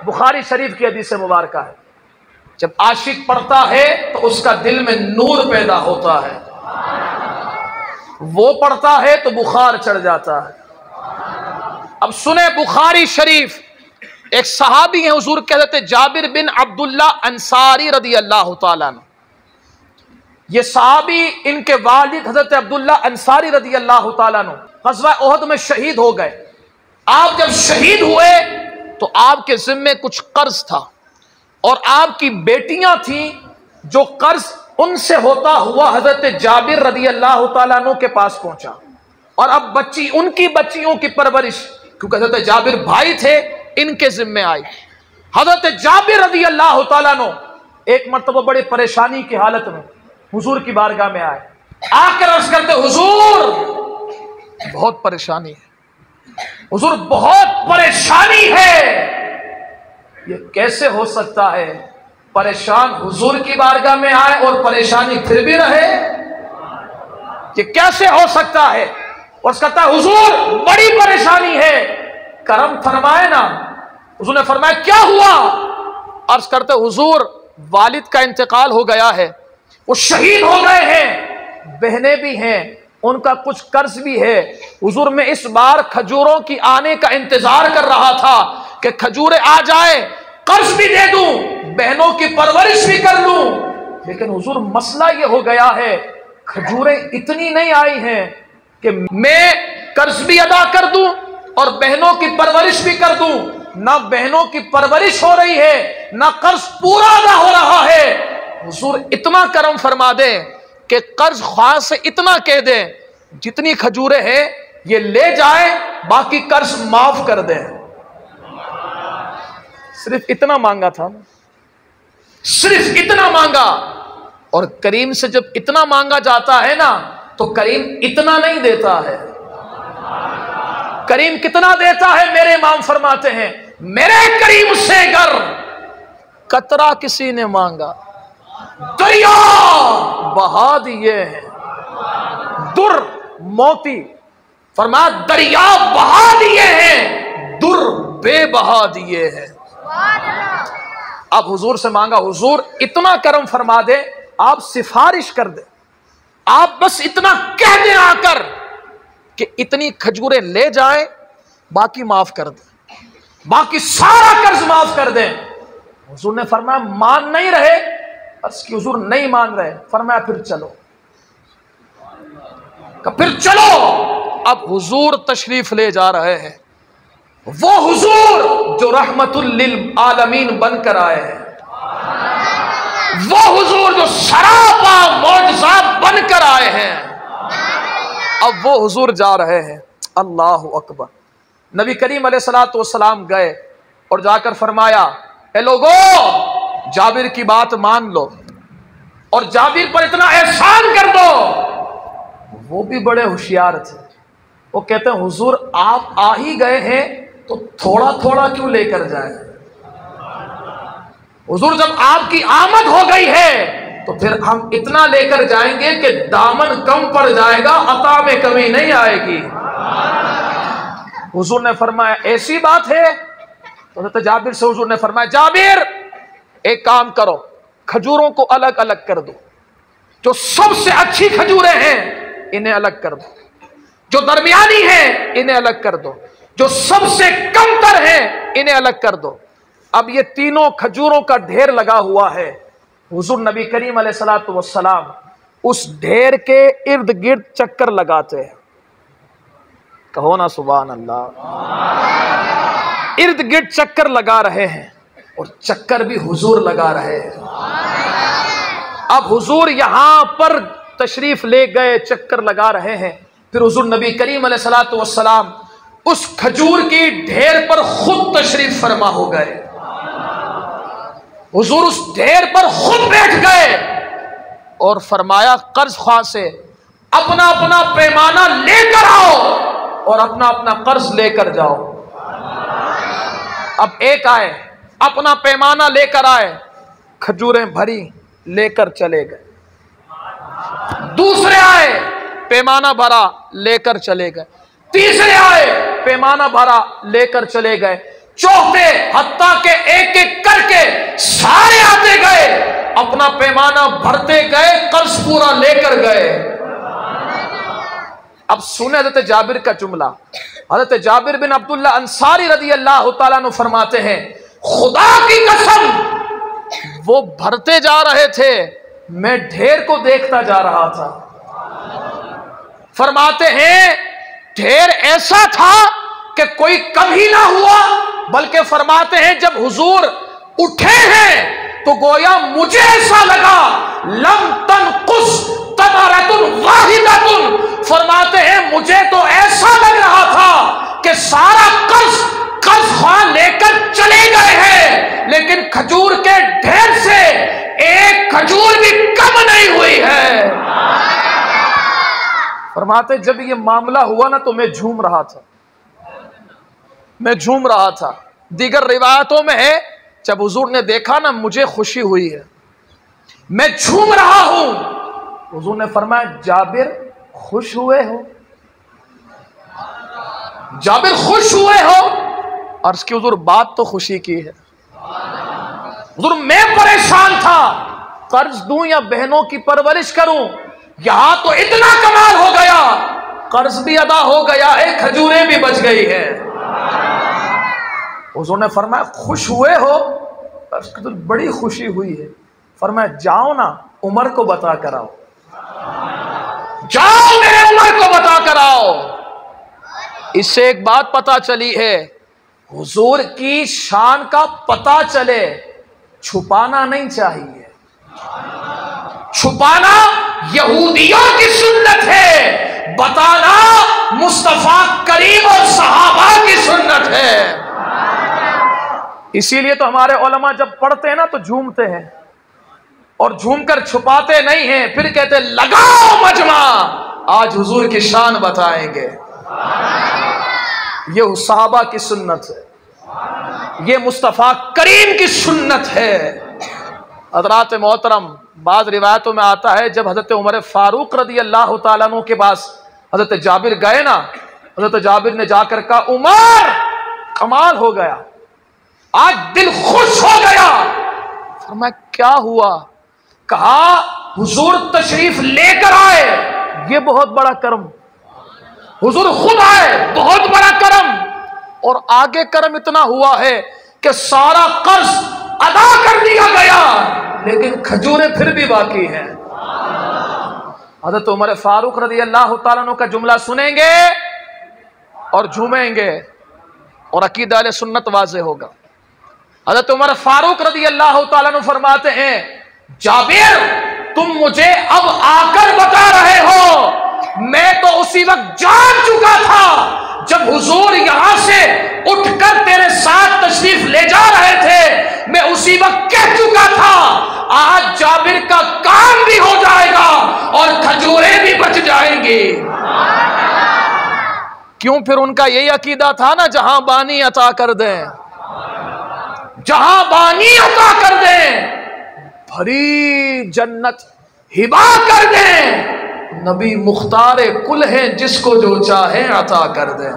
बुखारी शरीफ की हदीस मुबारक है, जब आशिक पढ़ता है तो उसका दिल में नूर पैदा होता है, वो पढ़ता है तो बुखार चढ़ जाता है। अब सुने बुखारी शरीफ, एक सहाबी है हुजूर के हज़रत जाबिर बिन अब्दुल्ला अंसारी रदी अल्लाह तआला अन्हु। ये सहाबी, इनके वालिद हज़रत अब्दुल्ला अंसारी रदी अल्लाह तआला अन्हु ग़ज़वा उहद में शहीद हो गए। आप जब शहीद हुए तो आपके ज़िम्मे कुछ कर्ज था और आपकी बेटियां थी जो कर्ज उनसे होता हुआ हज़रत जाबिर रदी अल्लाह तआला अन्हु के पास पहुंचा। और अब बच्ची, उनकी बच्चियों की परवरिश, क्योंकि हज़रत जाबिर भाई थे, इनके जिम्मे आई। हज़रत जाबिर रदी अल्लाह तआला अन्हु एक मर्तबा बड़े परेशानी की हालत में हुजूर की बारगाह में आए, आकर अर्ज़ करते, हुजूर बहुत परेशानी है, हुजूर बहुत परेशानी है। ये कैसे हो सकता है, परेशान हुजूर की बारगाह में आए और परेशानी फिर भी रहे, ये कैसे हो सकता है? और कहता है, हुजूर बड़ी परेशानी है, करम फरमाए ना। हुजूर ने फरमाया, क्या हुआ? अर्ज करते, हुजूर वालिद का इंतकाल हो गया है, वो शहीद हो गए हैं, बहनें भी हैं, उनका कुछ कर्ज भी है। हुजूर मैं इस बार खजूरों की आने का इंतजार कर रहा था कि खजूरें आ जाए, कर्ज भी दे दूं, बहनों की परवरिश भी कर लूं, लेकिन हुजूर मसला ये हो गया है, खजूरें इतनी नहीं आई हैं कि मैं कर्ज भी अदा कर दूं और बहनों की परवरिश भी कर दूं। ना बहनों की परवरिश हो रही है, ना कर्ज पूरा अदा हो रहा है। हुजूर इतना करम फरमा दें कि कर्ज ख्वाह से इतना कह दें, जितनी खजूरें हैं ये ले जाए, बाकी कर्ज माफ कर दें। सिर्फ इतना मांगा था, सिर्फ इतना मांगा। और करीम से जब इतना मांगा जाता है ना, तो करीम इतना नहीं देता है। करीम कितना देता है? मेरे इमाम फरमाते हैं, मेरे करीम से अगर कतरा किसी ने मांगा, दरिया बहा दिए हैं। दुर मोती फरमाया, दरिया बहा दिए हैं, दुर बेबहा दिए हैं। अब हुजूर से मांगा, हुजूर इतना करम फरमा दे, आप सिफारिश कर दे, आप बस इतना कह दें आकर कि इतनी खजूरें ले जाएं, बाकी माफ कर दें, बाकी सारा कर्ज माफ कर दें। हुजूर ने फरमाया, मान नहीं रहे? अर्ज़ की, हुजूर नहीं मान रहे। फरमाया, फिर चलो। फिर चलो। अब हुजूर तशरीफ ले जा रहे हैं, वो हुजूर जो रहमतुल लिल आलमीन बनकर आए हैं, वो हुजूर जो सरापा मौजज़ा बनकर आए हैं, अब वो हुजूर जा रहे हैं। अल्लाहु अकबर। नबी करीम अलैहिस्सलातु वस्सलाम गए और जाकर फरमाया, ए लोगो, जाबिर की बात मान लो और जाबिर पर इतना एहसान कर दो। वो भी बड़े होशियार थे, वो कहते हैं, हुजूर आप आ ही गए हैं तो थोड़ा थोड़ा क्यों लेकर जाए? हुजूर जब आपकी आमद हो गई है तो फिर हम इतना लेकर जाएंगे कि दामन कम पड़ जाएगा, अता में कमी नहीं आएगी। हुजूर ने फरमाया, ऐसी बात है? तो जाबिर से हुजूर ने फरमाया, जाबिर एक काम करो, खजूरों को अलग अलग कर दो, जो सबसे अच्छी खजूरें हैं इन्हें अलग कर दो, जो दरमियानी हैं इन्हें अलग कर दो, जो सबसे कमतर हैं इन्हें अलग कर दो। अब ये तीनों खजूरों का ढेर लगा हुआ है। हुजूर नबी करीम अलैहिस्सलातु वस्सलाम उस ढेर के इर्द गिर्द चक्कर लगाते हैं। कहो ना सुभान अल्लाह। इर्द गिर्द चक्कर लगा रहे हैं और चक्कर भी हुजूर लगा रहे हैं। अब हुजूर यहां पर तशरीफ ले गए, चक्कर लगा रहे हैं, फिर हुजूर नबी करीम अलैहिस्सलातु वस्सलाम उस खजूर की ढेर पर खुद तशरीफ फरमा हो गए। हुजूर उस ढेर पर खुद बैठ गए और फरमाया, कर्ज ख्वाह से अपना अपना पैमाना लेकर आओ और अपना अपना कर्ज लेकर जाओ। अब एक आए, अपना पैमाना लेकर आए, खजूरें भरी लेकर चले गए। दूसरे आए, पैमाना भरा लेकर चले गए। तीसरे आए, पैमाना भरा लेकर चले गए। चौथे, हत्ता के एक अपना पैमाना भरते गए, कर्ज पूरा लेकर गए। अब सुने हज़रत जाबिर का जुमला। हज़रत जाबिर बिन अब्दुल्ला अंसारी रज़ी अल्लाह तआला अन्हु फरमाते हैं, खुदा की कसम वो भरते जा रहे थे, मैं ढेर को देखता जा रहा था। फरमाते हैं ढेर ऐसा था कि कोई कम ही ना हुआ, बल्कि फरमाते हैं जब हुजूर उठे हैं तो गोया मुझे ऐसा लगा लम तनकुस तमरतुन वाहिदतुन। फरमाते हैं मुझे तो ऐसा लग रहा था कि सारा कर्ज खान लेकर चले गए हैं, लेकिन खजूर के ढेर से एक खजूर भी कम नहीं हुई है। फरमाते जब ये मामला हुआ ना तो मैं झूम रहा था, मैं झूम रहा था। दीगर रिवायतों में है जब हुजूर ने देखा ना मुझे खुशी हुई है, मैं झूम रहा हूं। हुजूर ने फरमाया जाबिर खुश हुए हो, जाबिर खुश हुए हो। और इसकी हुजूर बात तो खुशी की है। हुजूर मैं परेशान था, कर्ज दूं या बहनों की परवरिश करूं, यहां तो इतना कमाल हो गया, कर्ज भी अदा हो गया है, खजूरें भी बच गई है। हुजूर ने फरमाया खुश हुए हो, तो बड़ी खुशी हुई है। फरमाया जाओ ना उमर को बता कर आओ, जाओ मेरे उमर को बता कर आओ। इससे एक बात पता चली है, हुजूर की शान का पता चले, छुपाना नहीं चाहिए। छुपाना यहूदियों की सुन्नत है, बताना मुस्तफा करीम और सहाबा की सुन्नत है। इसीलिए तो हमारे उलमा जब पढ़ते हैं ना तो झूमते हैं, और झूमकर छुपाते नहीं हैं, फिर कहते लगाओ मजमा, आज हुजूर की शान बताएंगे। ये सहाबा की सुन्नत है, ये मुस्तफा करीम की सुन्नत है। हज़रात मोहतरम, बाज़ रिवायतों में आता है जब हज़रत उमर फारूक रज़ी अल्लाह तआला अन्हु के पास हज़रत जाबिर गए ना, हज़रत जाबिर ने जाकर कहा उमर कमाल हो गया, आज दिल खुश हो गया। फरमाया क्या हुआ? कहा हुजूर तशरीफ लेकर आए, ये बहुत बड़ा करम, हुजूर खुद आए, बहुत बड़ा करम। और आगे करम इतना हुआ है कि सारा कर्ज अदा कर दिया गया, लेकिन खजूरें फिर भी बाकी हैं। हज़रत उमर फारूक रज़ी अल्लाह तआला अन्हु का जुमला सुनेंगे और झूमेंगे और अकीदा अहले सुन्नत वाज़े होगा। हज़रत उमर फारूक रज़ी अल्लाह तआला अन्हु फरमाते हैं जाबिर तुम मुझे अब आकर बता रहे हो, मैं तो उसी वक्त जान चुका था जब हुजूर यहां से उठकर तेरे साथ तशरीफ ले जा रहे थे, मैं उसी वक्त कह चुका था आज जाबिर का काम भी हो जाएगा और खजूरें भी बच जाएंगी। क्यों? फिर उनका यही अकीदा था ना, जहां बानी अता कर दें, जहां बानी अता कर दें, भरी जन्नत हिबा कर दें, नबी मुख्तार कुल हैं जिसको जो चाहे अता कर दें।